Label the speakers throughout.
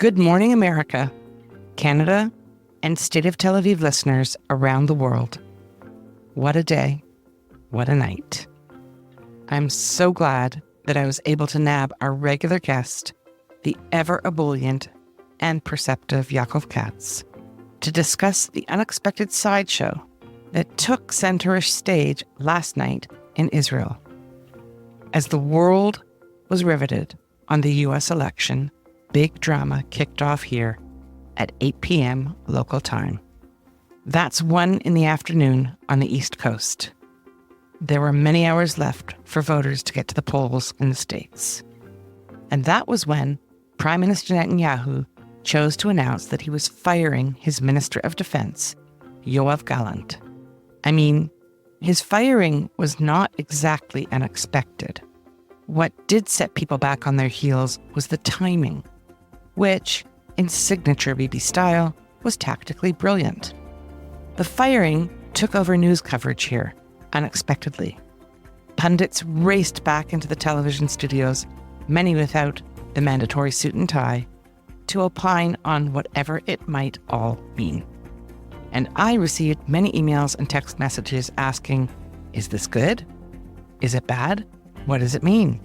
Speaker 1: Good morning, America, Canada, and State of Tel Aviv listeners around the world. What a day. What a night. I'm so glad that I was able to nab our regular guest, the ever ebullient and perceptive Yaakov Katz, to discuss the unexpected sideshow that took centerish stage last night in Israel. As the world was riveted on the U.S. election, big drama kicked off here at 8 p.m. local time. That's 1 in the afternoon on the East Coast. There were many hours left for voters to get to the polls in the States. And that was when Prime Minister Netanyahu chose to announce that he was firing his Minister of Defense, Yoav Gallant. I mean, his firing was not exactly unexpected. What did set people back on their heels was the timing, which, in signature Bibi style, was tactically brilliant. The firing took over news coverage here, unexpectedly. Pundits raced back into the television studios, many without the mandatory suit and tie, to opine on whatever it might all mean. And I received many emails and text messages asking, is this good? Is it bad? What does it mean?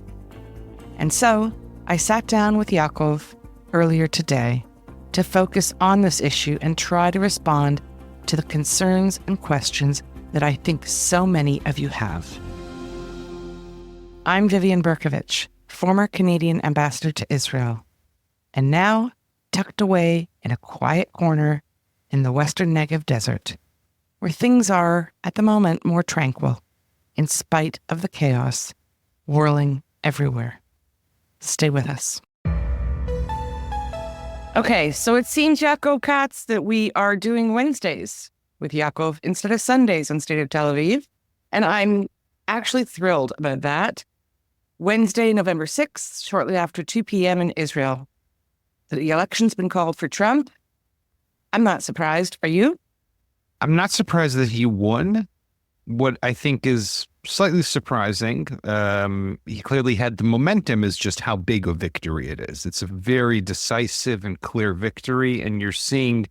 Speaker 1: And so I sat down with Yaakov earlier today to focus on this issue and try to respond to the concerns and questions that I think so many of you have. I'm Vivian Berkovich, former Canadian ambassador to Israel, and now tucked away in a quiet corner in the Western Negev desert, where things are, at the moment, more tranquil, in spite of the chaos whirling everywhere. Stay with us. Okay, so it seems, Yaakov Katz, that we are doing Wednesdays with Yaakov instead of Sundays on State of Tel Aviv, and I'm actually thrilled about that. Wednesday, November 6th, shortly after 2 p.m. in Israel. The election's been called for Trump. I'm not surprised. Are you?
Speaker 2: I'm not surprised that he won. What I think is slightly surprising, he clearly had the momentum, is just how big a victory it is. It's a very decisive and clear victory, and you're seeing,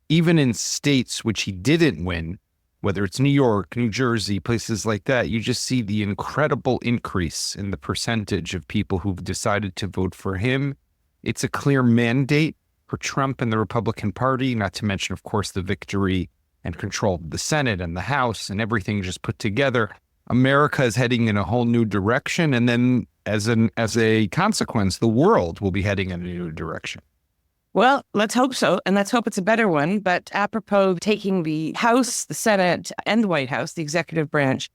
Speaker 2: even in states which he didn't win, whether it's New York, New Jersey, places like that, you just see the incredible increase in the percentage of people who've decided to vote for him. It's a clear mandate for Trump and the Republican Party, not to mention, of course, the victory and control of the Senate and the House and everything just put together. America is heading in a whole new direction, and then as a consequence, the world will be heading in a new direction.
Speaker 1: Well, let's hope so, and let's hope it's a better one. But apropos taking the House, the Senate, and the White House, the executive branch,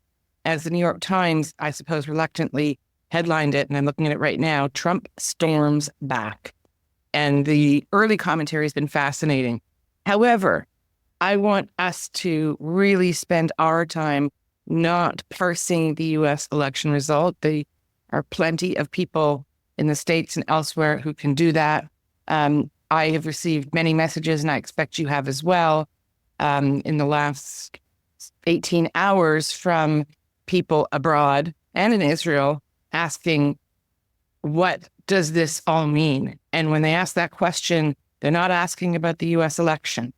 Speaker 1: as the New York Times, I suppose, reluctantly headlined it, and I'm looking at it right now, Trump storms back. And the early commentary has been fascinating. However, I want us to really spend our time not parsing the U.S. election result. There are plenty of people in the States and elsewhere who can do that. I have received many messages, and I expect you have as well, in the last 18 hours from people abroad and in Israel asking, what does this all mean? And when they ask that question, they're not asking about the U.S. election.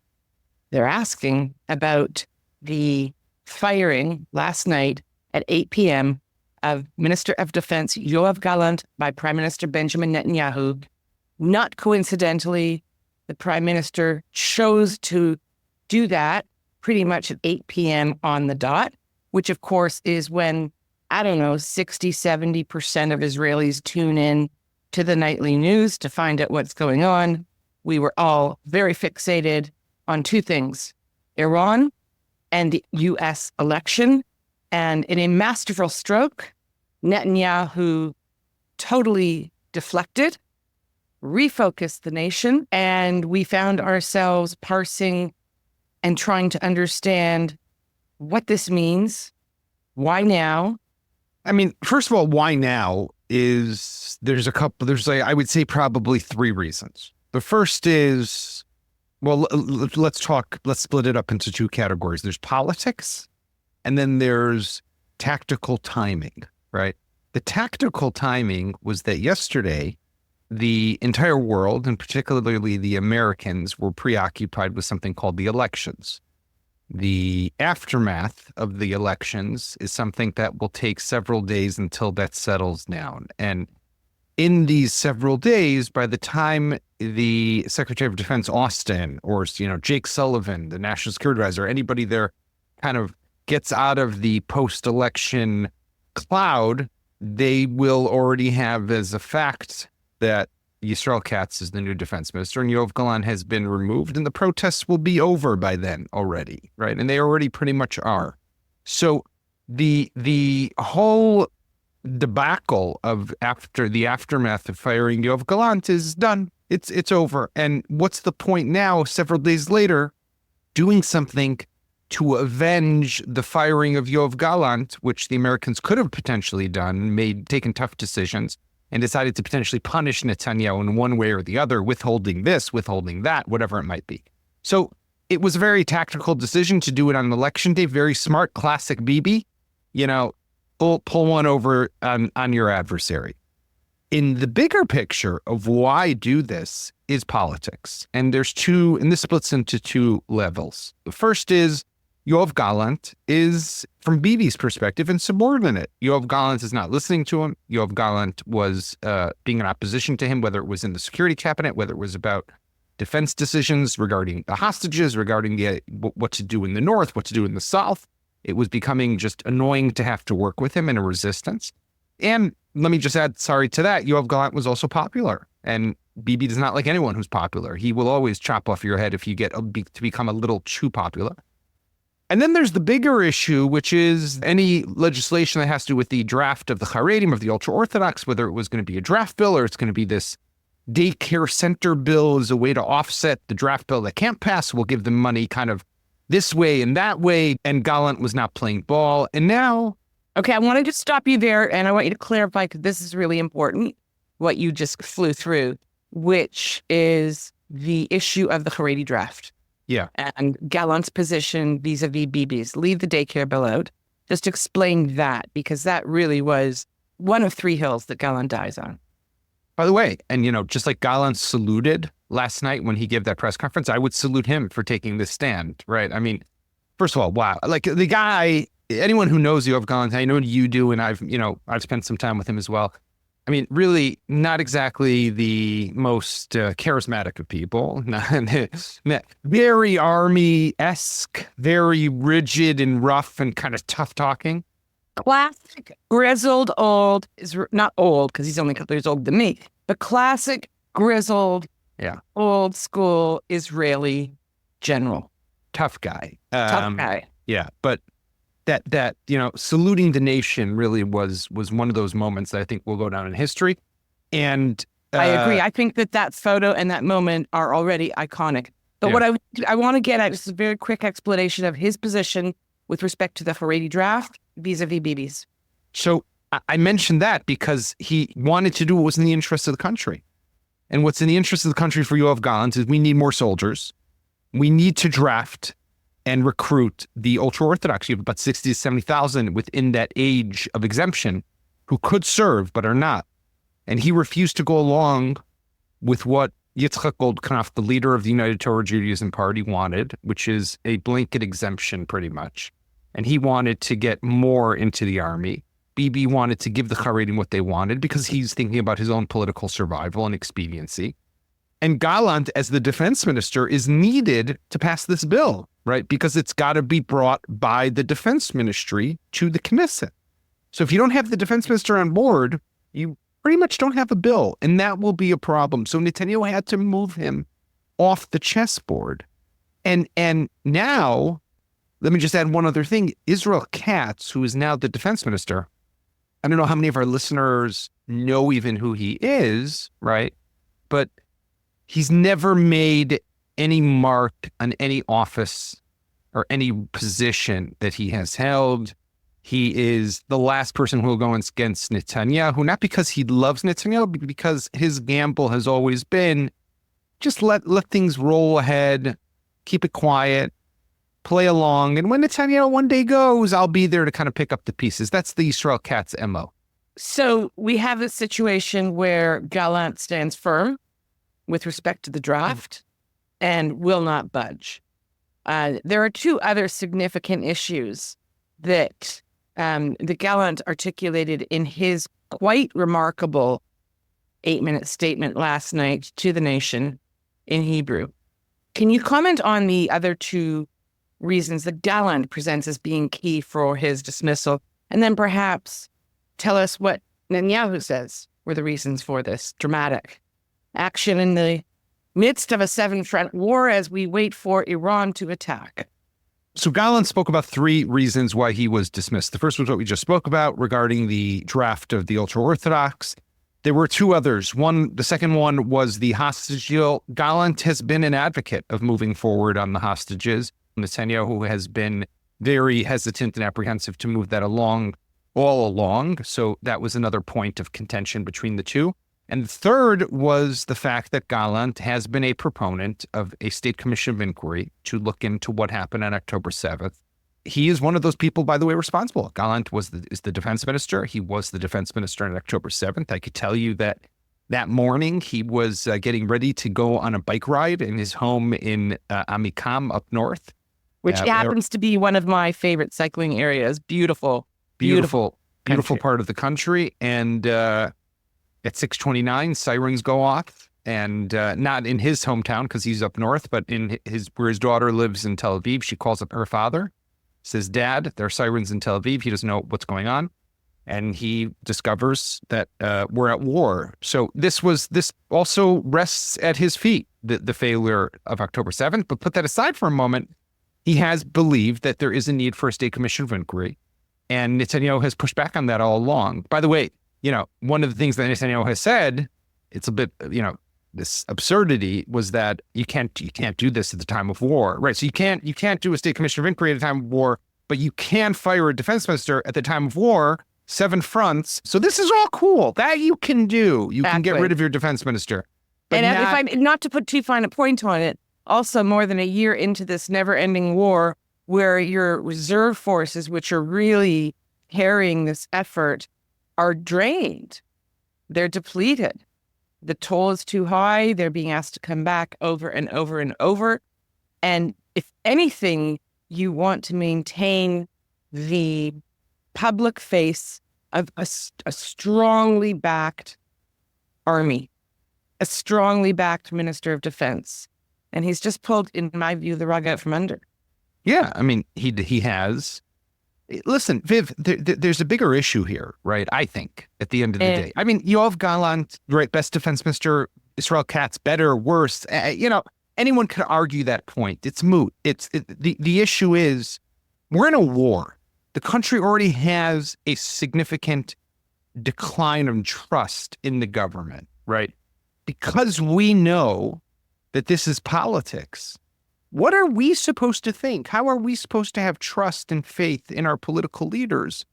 Speaker 1: They're asking about the firing last night at 8 p.m. of Minister of Defense Yoav Gallant by Prime Minister Benjamin Netanyahu. Not coincidentally, the Prime Minister chose to do that pretty much at 8 p.m. on the dot, which of course is when, 60-70% of Israelis tune in to the nightly news to find out what's going on. We were all very fixated on two things, Iran and the U.S. election. And in a masterful stroke, Netanyahu totally deflected, refocused the nation, and we found ourselves parsing and trying to understand what this means, why now.
Speaker 2: I mean, first of all, why now is I would say probably 3 reasons. The first is, well, let's split it up into 2 categories. There's politics, and then there's tactical timing, right? The tactical timing was that yesterday, the entire world, and particularly the Americans, were preoccupied with something called the elections. The aftermath of the elections is something that will take several days until that settles down. And in these several days, by the time the Secretary of Defense Austin or, Jake Sullivan, the National Security Advisor, anybody there kind of gets out of the post-election cloud, they will already have as a fact that Yisrael Katz is the new defense minister and Yoav Gallant has been removed, and the protests will be over by then already, right? And they already pretty much are. So the whole debacle of after the aftermath of firing Yoav Gallant is done. It's over. And what's the point now, several days later, doing something to avenge the firing of Yoav Gallant, which the Americans could have potentially done, taken tough decisions, and decided to potentially punish Netanyahu in one way or the other, withholding this, withholding that, whatever it might be. So it was a very tactical decision to do it on election day. Very smart, classic Bibi. Pull one over on your adversary. In the bigger picture of why do this is politics. And there's two, and this splits into two levels. The first is Yoav Gallant is, from Bibi's perspective, insubordinate. Yoav Gallant is not listening to him. Yoav Gallant was being in opposition to him, whether it was in the security cabinet, whether it was about defense decisions regarding the hostages, regarding what to do in the north, what to do in the south. It was becoming just annoying to have to work with him in a resistance. And let me just add, sorry to that, Yoav Gallant was also popular. And Bibi does not like anyone who's popular. He will always chop off your head if you get to become a little too popular. And then there's the bigger issue, which is any legislation that has to do with the draft of the Haredim, of the ultra-Orthodox, whether it was going to be a draft bill or it's going to be this daycare center bill as a way to offset the draft bill that can't pass. We'll give them money kind of this way and that way. And Gallant was not playing ball. And now...
Speaker 1: Okay, I want to stop you there, and I want you to clarify, because this is really important, what you just flew through, which is the issue of the Haredi draft.
Speaker 2: Yeah.
Speaker 1: And Gallant's position vis-a-vis Bibi's. Leave the daycare bill out. Just explain that, because that really was one of three hills that Gallant dies on.
Speaker 2: By the way, and just like Gallant saluted last night when he gave that press conference, I would salute him for taking this stand, right? I mean, first of all, wow. Like the guy, anyone who knows Yoav Gallant, I know you do, and I've spent some time with him as well. I mean, really not exactly the most charismatic of people. Very army-esque, very rigid and rough and kind of tough talking.
Speaker 1: Classic, grizzled, old, is not old because he's only a couple years older than me, but classic, grizzled, old school Israeli general.
Speaker 2: Tough guy.
Speaker 1: Tough guy.
Speaker 2: Yeah, but that saluting the nation really was one of those moments that I think will go down in history. And
Speaker 1: I agree. I think that photo and that moment are already iconic. But what I want to get at is a very quick explanation of his position with respect to the Haredi draft vis-a-vis Bibi's.
Speaker 2: So I mentioned that because he wanted to do what was in the interest of the country. And what's in the interest of the country for Yoav Gallant is we need more soldiers. We need to draft and recruit the ultra-Orthodox. You have about 60 to 70,000 within that age of exemption who could serve but are not. And he refused to go along with what Yitzchak Goldknopf, the leader of the United Torah Judaism Party, wanted, which is a blanket exemption pretty much. And he wanted to get more into the army. Bibi wanted to give the Haredim what they wanted because he's thinking about his own political survival and expediency. And Gallant, as the defense minister, is needed to pass this bill, right? Because it's got to be brought by the defense ministry to the Knesset. So if you don't have the defense minister on board, you pretty much don't have a bill, and that will be a problem. So Netanyahu had to move him off the chessboard. And now, let me just add one other thing. Israel Katz, who is now the defense minister, I don't know how many of our listeners know even who he is, right? But he's never made any mark on any office or any position that he has held. He is the last person who will go against Netanyahu, not because he loves Netanyahu, but because his gamble has always been just let things roll ahead, keep it quiet, play along. And when Netanyahu one day goes, I'll be there to kind of pick up the pieces. That's the Yisrael Katz MO.
Speaker 1: So we have a situation where Gallant stands firm with respect to the draft and will not budge. There are two other significant issues that the Gallant articulated in his quite remarkable 8-minute statement last night to the nation in Hebrew. Can you comment on the other two reasons that Gallant presents as being key for his dismissal? And then perhaps tell us what Netanyahu says were the reasons for this dramatic action in the midst of a 7-front war as we wait for Iran to attack.
Speaker 2: So Gallant spoke about 3 reasons why he was dismissed. The first was what we just spoke about regarding the draft of the ultra-Orthodox. There were 2 others. The second one was the hostage deal. Gallant has been an advocate of moving forward on the hostages. Netanyahu has been very hesitant and apprehensive to move that along all along. So that was another point of contention between the two. And the third was the fact that Gallant has been a proponent of a state commission of inquiry to look into what happened on October 7th. He is one of those people, by the way, responsible. Gallant is the defense minister. He was the defense minister on October 7th. I could tell you that morning he was getting ready to go on a bike ride in his home in Amikam up north.
Speaker 1: Which happens to be one of my favorite cycling areas. Beautiful
Speaker 2: part of the country. And at 6:29, sirens go off. And not in his hometown because he's up north, but in where his daughter lives in Tel Aviv. She calls up her father, says, "Dad, there are sirens in Tel Aviv." He doesn't know what's going on. And he discovers that we're at war. So this also rests at his feet, the failure of October 7th. But put that aside for a moment. He has believed that there is a need for a state commission of inquiry. And Netanyahu has pushed back on that all along. By the way, one of the things that Netanyahu has said, it's a bit, this absurdity was that you can't do this at the time of war, right? So you can't do a state commission of inquiry at a time of war, but you can fire a defense minister at the time of war, 7 fronts. So this is all cool. That you can do. You can get rid of your defense minister.
Speaker 1: But if I'm not to put too fine a point on it, also more than a year into this never-ending war where your reserve forces, which are really carrying this effort, are drained. They're depleted. The toll is too high. They're being asked to come back over and over and over. And if anything, you want to maintain the public face of a strongly backed army, a strongly backed Minister of Defense. And he's just pulled, in my view, the rug out from under.
Speaker 2: Yeah, I mean, he has. Listen, Viv, there's a bigger issue here, right? I think, at the end of the day. I mean, Yoav Gallant, right, best defense minister, Israel Katz, better, worse. Anyone could argue that point. It's moot. The issue is, we're in a war. The country already has a significant decline of trust in the government, right? Because we know that this is politics. What are we supposed to think? How are we supposed to have trust and faith in our political leaders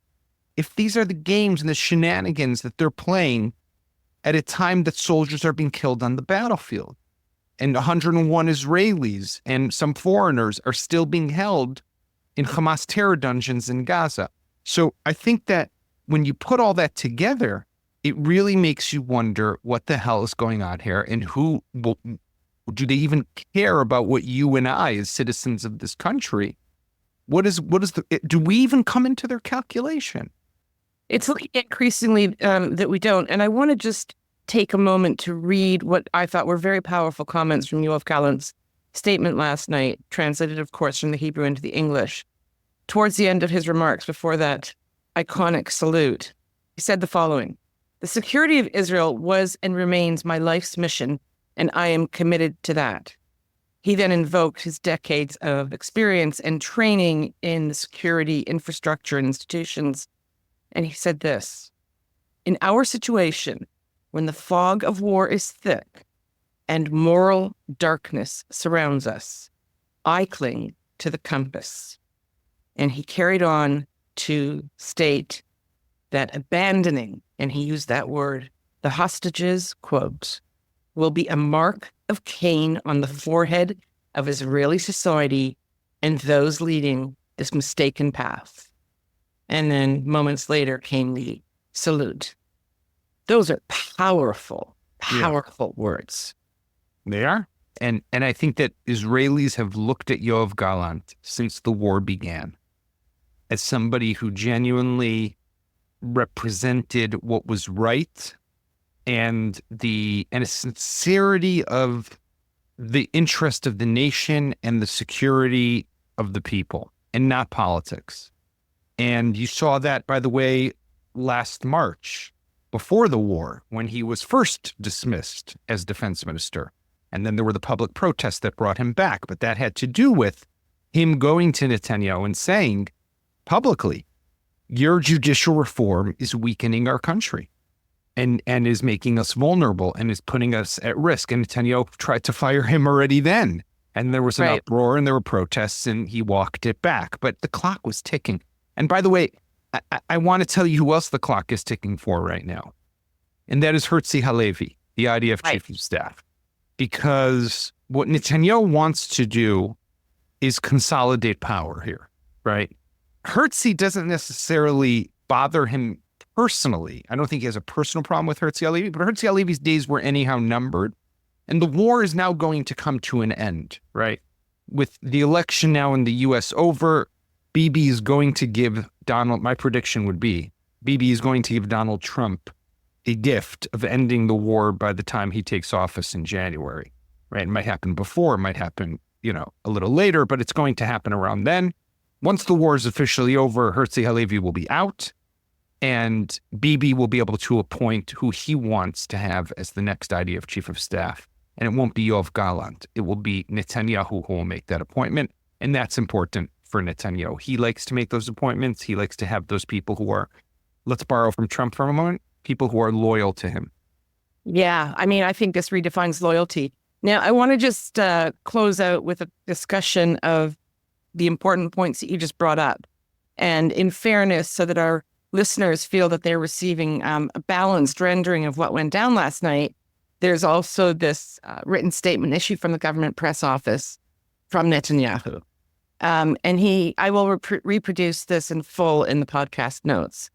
Speaker 2: if these are the games and the shenanigans that they're playing at a time that soldiers are being killed on the battlefield? And 101 Israelis and some foreigners are still being held in Hamas terror dungeons in Gaza. So I think that when you put all that together, it really makes you wonder what the hell is going on here and do they even care about what you and I, as citizens of this country, do we even come into their calculation?
Speaker 1: It's looking increasingly that we don't. And I want to just take a moment to read what I thought were very powerful comments from Yoav Gallant's statement last night, translated, of course, from the Hebrew into the English. Towards the end of his remarks before that iconic salute, he said the following: "The security of Israel was and remains my life's mission, and I am committed to that." He then invoked his decades of experience and training in the security infrastructure and institutions. And he said this: "In our situation, when the fog of war is thick and moral darkness surrounds us, I cling to the compass." And he carried on to state that abandoning, and he used that word, the hostages, quote, "will be a mark of Cain on the forehead of Israeli society and those leading this mistaken path." And then moments later came the absolute. Those are powerful, powerful words.
Speaker 2: They are. And I think that Israelis have looked at Yoav Gallant since the war began as somebody who genuinely represented what was right and a sincerity of the interest of the nation and the security of the people and not politics. And you saw that, by the way, last March, before the war, when he was first dismissed as defense minister. And then there were the public protests that brought him back. But that had to do with him going to Netanyahu and saying publicly, your judicial reform is weakening our country and is making us vulnerable and is putting us at risk. And Netanyahu tried to fire him already then. And there was an uproar and there were protests and he walked it back. But the clock was ticking. And by the way, I want to tell you who else the clock is ticking for right now. And that is Herzi Halevi, the IDF chief of staff. Because what Netanyahu wants to do is consolidate power here, right? Herzi doesn't necessarily bother him personally. I don't think he has a personal problem with Herzi Halevi, but Herzi Halevi's days were anyhow numbered. And the war is now going to come to an end, right? With the election now in the U.S. over, Bibi is going to give my prediction would be, Bibi is going to give Donald Trump a gift of ending the war by the time he takes office in January, right? It might happen before, it might happen, a little later, but it's going to happen around then. Once the war is officially over, Herzi Halevi will be out and Bibi will be able to appoint who he wants to have as the next IDF chief of staff. And it won't be Yoav Gallant. It will be Netanyahu who will make that appointment. And that's important for Netanyahu. He likes to make those appointments. He likes to have those people who are, let's borrow from Trump for a moment, people who are loyal to him.
Speaker 1: Yeah, I think this redefines loyalty. Now, I want to just close out with a discussion of the important points that you just brought up. And in fairness, so that our listeners feel that they're receiving a balanced rendering of what went down last night, there's also this written statement issued from the government press office from Netanyahu. And I will reproduce this in full in the podcast notes.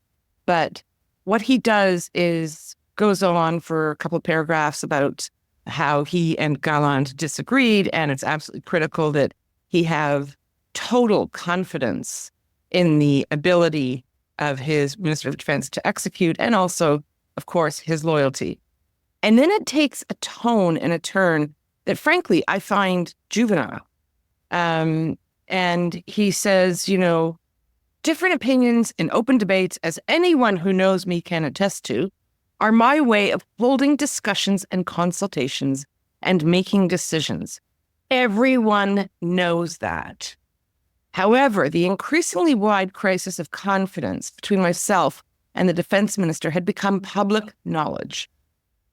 Speaker 1: But what he does is goes on for a couple of paragraphs about how he and Gallant disagreed, and it's absolutely critical that he have total confidence in the ability of his Minister of Defense to execute, and also, of course, his loyalty. And then it takes a tone and a turn that, frankly, I find juvenile. And he says, different opinions in open debates, as anyone who knows me can attest to, are my way of holding discussions and consultations and making decisions. Everyone knows that. However, the increasingly wide crisis of confidence between myself and the defense minister had become public knowledge.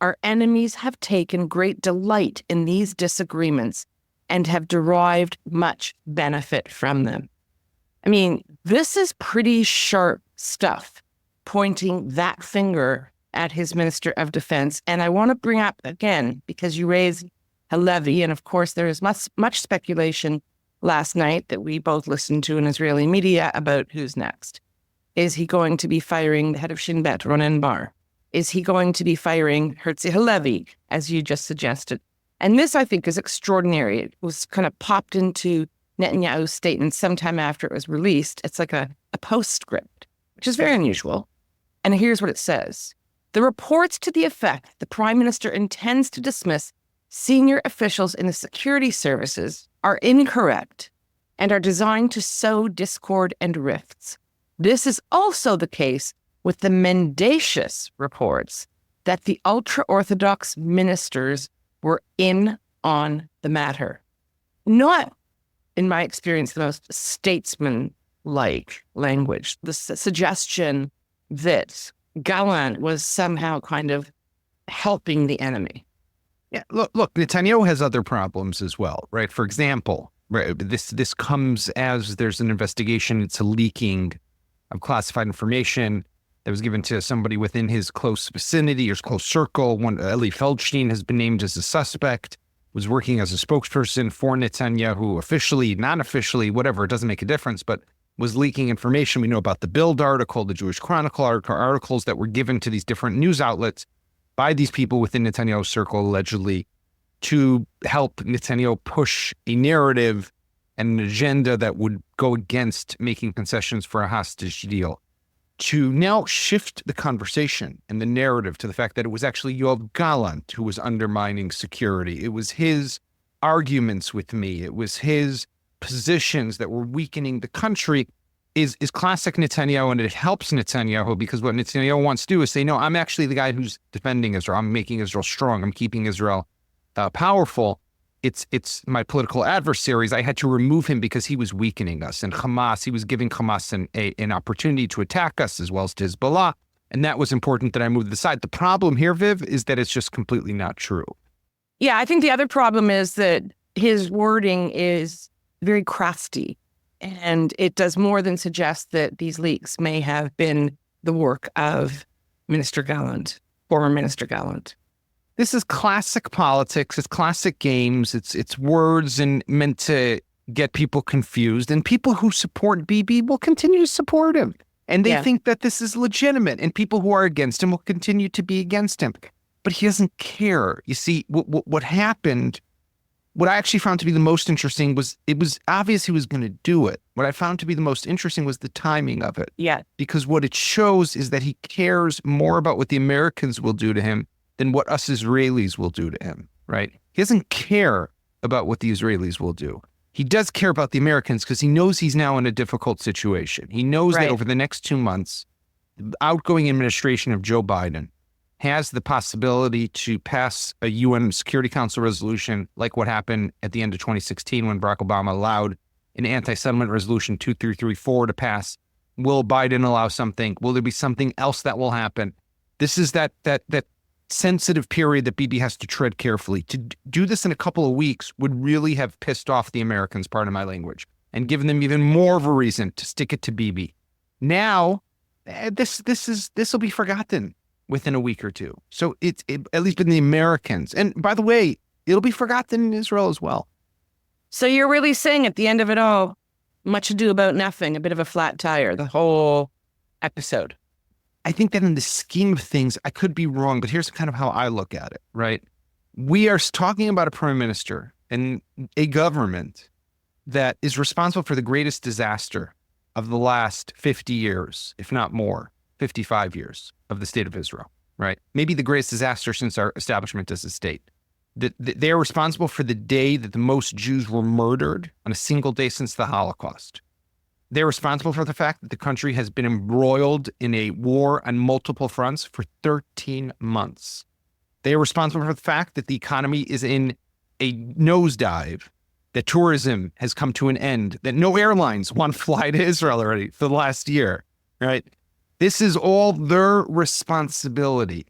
Speaker 1: Our enemies have taken great delight in these disagreements and have derived much benefit from them. This is pretty sharp stuff, pointing that finger at his Minister of Defense. And I want to bring up again, because you raised Halevi, and of course there is much speculation last night that we both listened to in Israeli media about who's next. Is he going to be firing the head of Shin Bet, Ronen Bar? Is he going to be firing Herzi Halevi, as you just suggested? And this, I think, is extraordinary. It was kind of popped into Netanyahu's statement sometime after it was released. It's like a postscript, which is very unusual. And here's what it says. The reports to the effect the Prime Minister intends to dismiss senior officials in the security services are incorrect and are designed to sow discord and rifts. This is also the case with the mendacious reports that the ultra-Orthodox ministers were in on the matter. Not, in my experience, the most statesman-like language. The suggestion that Gallant was somehow kind of helping the enemy.
Speaker 2: Yeah, look, Netanyahu has other problems as well, right? For example, right, this comes as there's an investigation into leaking of classified information that was given to somebody within his close vicinity or close circle. Eli Feldstein has been named as a suspect, was working as a spokesperson for Netanyahu, officially, non-officially, whatever, it doesn't make a difference. But was leaking information. We know about the Bild article, the Jewish Chronicle articles that were given to these different news outlets by these people within Netanyahu's circle, allegedly, to help Netanyahu push a narrative and an agenda that would go against making concessions for a hostage deal. To now shift the conversation and the narrative to the fact that it was actually Yoav Gallant who was undermining security. It was his arguments with me. It was his positions that were weakening the country is classic Netanyahu, and it helps Netanyahu because what Netanyahu wants to do is say, no, I'm actually the guy who's defending Israel. I'm making Israel strong. I'm keeping Israel powerful. It's my political adversaries. I had to remove him because he was weakening us. And Hamas, he was giving Hamas an opportunity to attack us as well as to Hezbollah. And that was important that I moved aside. The problem here, Viv, is that it's just completely not true.
Speaker 3: Yeah, I think the other problem is that his wording is very crafty. And it does more than suggest that these leaks may have been the work of Minister Gallant, former Minister Gallant.
Speaker 2: This is classic politics. It's classic games. It's words and meant to get people confused. And people who support Bibi will continue to support him. And they think that this is legitimate. And people who are against him will continue to be against him. But he doesn't care. You see, what happened, what I actually found to be the most interesting was it was obvious he was going to do it. What I found to be the most interesting was the timing of it.
Speaker 3: Yeah.
Speaker 2: Because what it shows is that he cares more about what the Americans will do to him than what us Israelis will do to him, right? He doesn't care about what the Israelis will do. He does care about the Americans because he knows he's now in a difficult situation. He knows that over the next 2 months, the outgoing administration of Joe Biden has the possibility to pass a UN Security Council resolution like what happened at the end of 2016 when Barack Obama allowed an anti-settlement resolution 2334 to pass. Will Biden allow something? Will there be something else that will happen? This is that sensitive period that Bibi has to tread carefully. To do this in a couple of weeks would really have pissed off the Americans, pardon my language, and given them even more of a reason to stick it to Bibi. Now, this will be forgotten within a week or two. So it's at least been the Americans. And by the way, it'll be forgotten in Israel as well.
Speaker 3: So you're really saying at the end of it all, much ado about nothing, a bit of a flat tire, the whole episode.
Speaker 2: I think that in the scheme of things, I could be wrong, but here's kind of how I look at it, right? We are talking about a prime minister and a government that is responsible for the greatest disaster of the last 50 years, if not more, 55 years of the state of Israel, right? Maybe the greatest disaster since our establishment as a state. They are responsible for the day that the most Jews were murdered on a single day since the Holocaust. They're responsible for the fact that the country has been embroiled in a war on multiple fronts for 13 months. They are responsible for the fact that the economy is in a nosedive, that tourism has come to an end, that no airlines want to fly to Israel already for the last year, right? This is all their responsibility.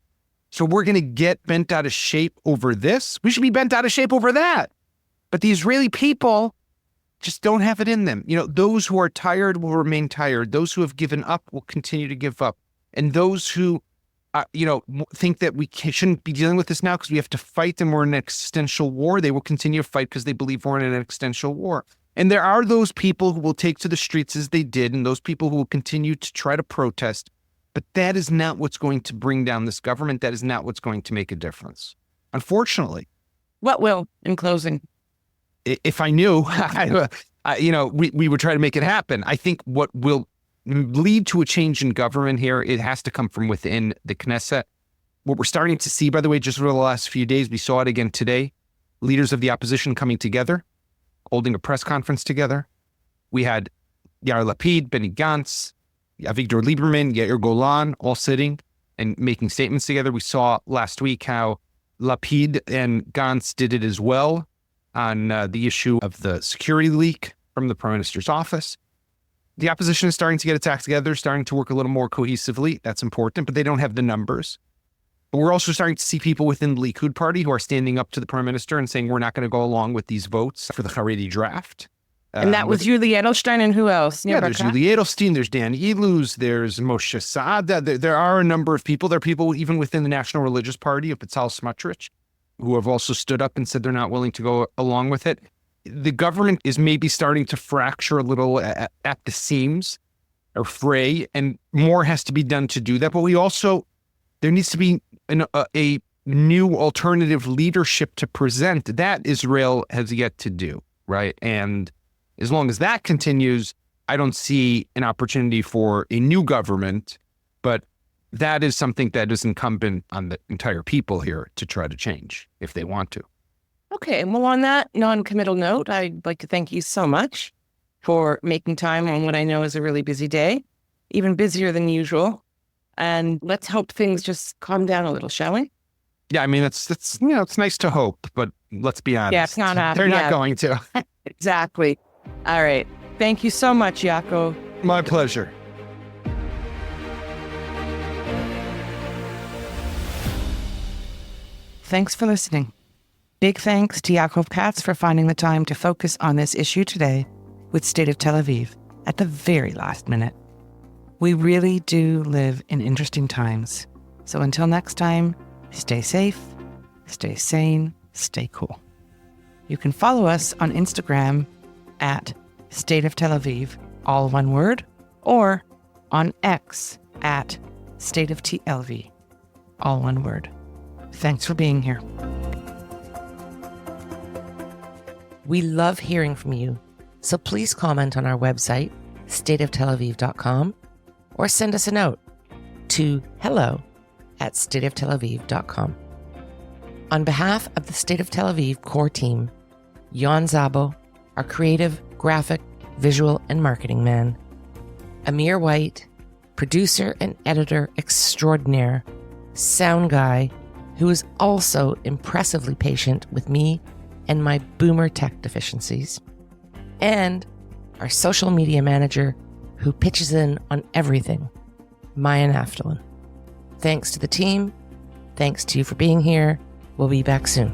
Speaker 2: So we're going to get bent out of shape over this. We should be bent out of shape over that. But the Israeli people just don't have it in them. You know, those who are tired will remain tired. Those who have given up will continue to give up. And those who, think that we shouldn't be dealing with this now because we have to fight and we're in an existential war, they will continue to fight because they believe we're in an existential war. And there are those people who will take to the streets as they did, and those people who will continue to try to protest. But that is not what's going to bring down this government. That is not what's going to make a difference, unfortunately.
Speaker 3: What will, in closing?
Speaker 2: If I knew, we would try to make it happen. I think what will lead to a change in government here, it has to come from within the Knesset. What we're starting to see, by the way, just over the last few days, we saw it again today, leaders of the opposition coming together, holding a press conference together. We had Yair Lapid, Benny Gantz, Avigdor Lieberman, Yair Golan, all sitting and making statements together. We saw last week how Lapid and Gantz did it as well on the issue of the security leak from the prime minister's office. The opposition is starting to get its act together, starting to work a little more cohesively. That's important, but they don't have the numbers. But we're also starting to see people within the Likud party who are standing up to the prime minister and saying, we're not going to go along with these votes for the Haredi draft.
Speaker 3: And that was Yuli Edelstein and who else?
Speaker 2: Yeah, there's Yuli Edelstein, there's Dan Iluz, there's Moshe Saada. There are a number of people. There are people even within the National Religious Party of Betzalel Smotrich who have also stood up and said they're not willing to go along with it. the government is maybe starting to fracture a little at the seams or fray, and more has to be done to do that. But there needs to be a new alternative leadership to present that Israel has yet to do, right? And as long as that continues, I don't see an opportunity for a new government, but that is something that is incumbent on the entire people here to try to change if they want to.
Speaker 3: Okay, well, on that non-committal note, I'd like to thank you so much for making time on what I know is a really busy day, even busier than usual. And let's hope things just calm down a little, shall we?
Speaker 2: Yeah, I mean, it's nice to hope, but let's be honest.
Speaker 3: Yeah, it's not
Speaker 2: They're not going to.
Speaker 3: Exactly. All right. Thank you so much, Yaakov.
Speaker 2: My pleasure.
Speaker 1: Thanks for listening. Big thanks to Yaakov Katz for finding the time to focus on this issue today with State of Tel Aviv at the very last minute. We really do live in interesting times. So until next time, stay safe, stay sane, stay cool. You can follow us on Instagram at State of Tel Aviv, all one word, or on X at State of TLV, all one word. Thanks for being here. We love hearing from you, so please comment on our website, stateoftelaviv.com, or send us a note to hello@stateoftelaviv.com. On behalf of the State of Tel Aviv core team, Jan Zabo, our creative, graphic, visual, and marketing man, Amir White, producer and editor extraordinaire, sound guy, who is also impressively patient with me and my boomer tech deficiencies, and our social media manager who pitches in on everything, Maya Naftalin. Thanks to the team. Thanks to you for being here. We'll be back soon.